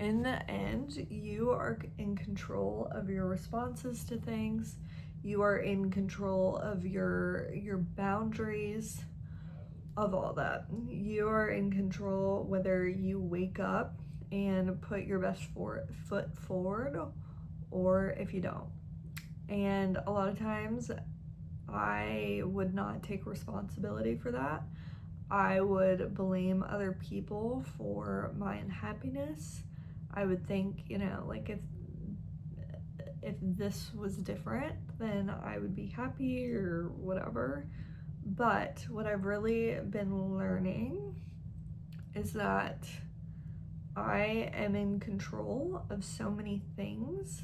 in the end, you are in control of your responses to things. You are in control of your boundaries, of all that. You are in control whether you wake up and put your best foot forward or if you don't. And a lot of times I would not take responsibility for that. I would blame other people for my unhappiness. I would think, like if this was different, then I would be happy or whatever. But what I've really been learning is that I am in control of so many things,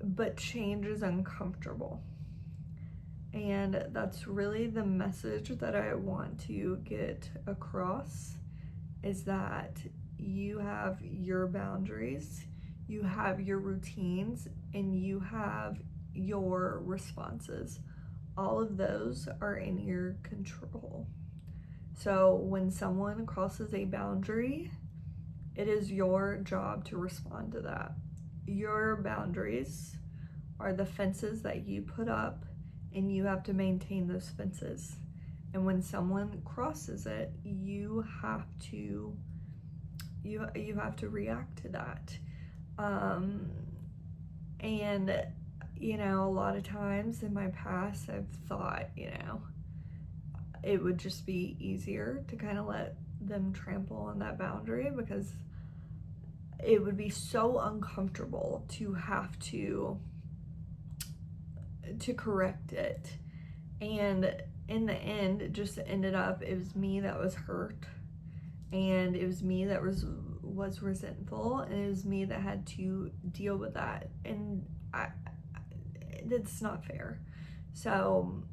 but change is uncomfortable. And that's really the message that I want to get across, is that you have your boundaries, you have your routines, and you have your responses. All of those are in your control. So when someone crosses a boundary, it is your job to respond to that. Your boundaries are the fences that you put up, and you have to maintain those fences. And when someone crosses it, you have to react to that. And a lot of times in my past, I've thought, it would just be easier to kind of let them trample on that boundary, because it would be so uncomfortable to have to correct it. And in the end, it just ended up, it was me that was hurt, and it was me that was resentful, and it was me that had to deal with that. And it's not fair. So,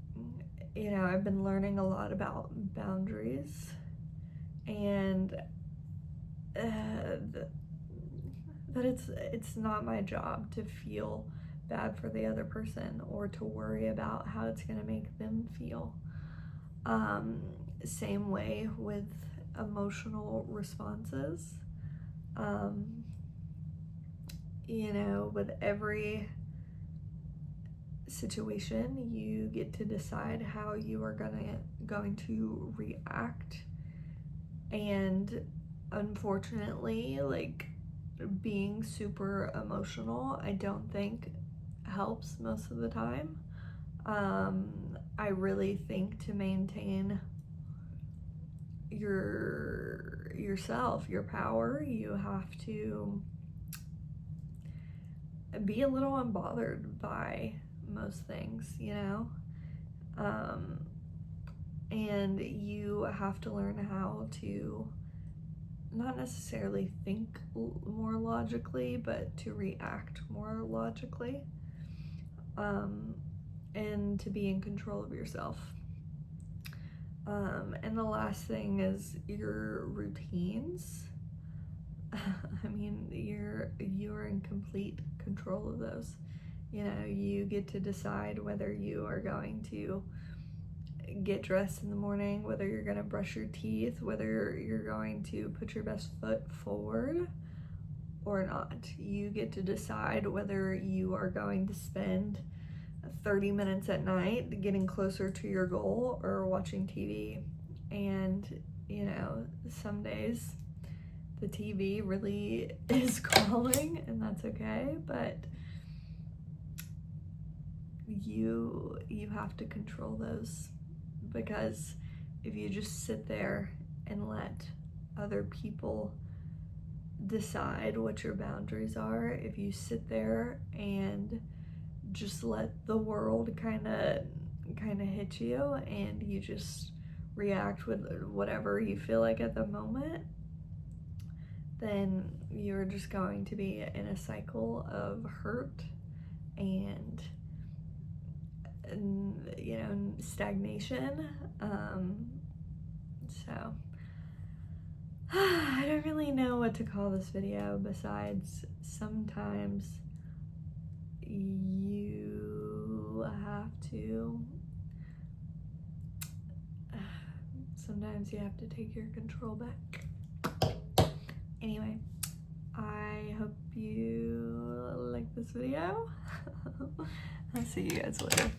I've been learning a lot about boundaries, and that it's not my job to feel bad for the other person or to worry about how it's going to make them feel. Same way with emotional responses. With every situation, you get to decide how you are going to react. And unfortunately, being super emotional, I don't think helps most of the time. I really think to maintain yourself, your power, you have to be a little unbothered by most things, and you have to learn how to not necessarily think more logically, but to react more logically, and to be in control of yourself. And the last thing is your routines. I mean, you're in complete control of those. You get to decide whether you are going to get dressed in the morning, whether you're going to brush your teeth, whether you're going to put your best foot forward or not. You get to decide whether you are going to spend 30 minutes at night getting closer to your goal or watching TV. And, some days the TV really is calling, and that's okay, but you have to control those, because if you just sit there and let other people decide what your boundaries are, if you sit there and just let the world kind of hit you and you just react with whatever you feel like at the moment, then you're just going to be in a cycle of hurt and stagnation. So I don't really know what to call this video besides sometimes you have to take your control back. Anyway, hope you like this video. I'll see you guys later.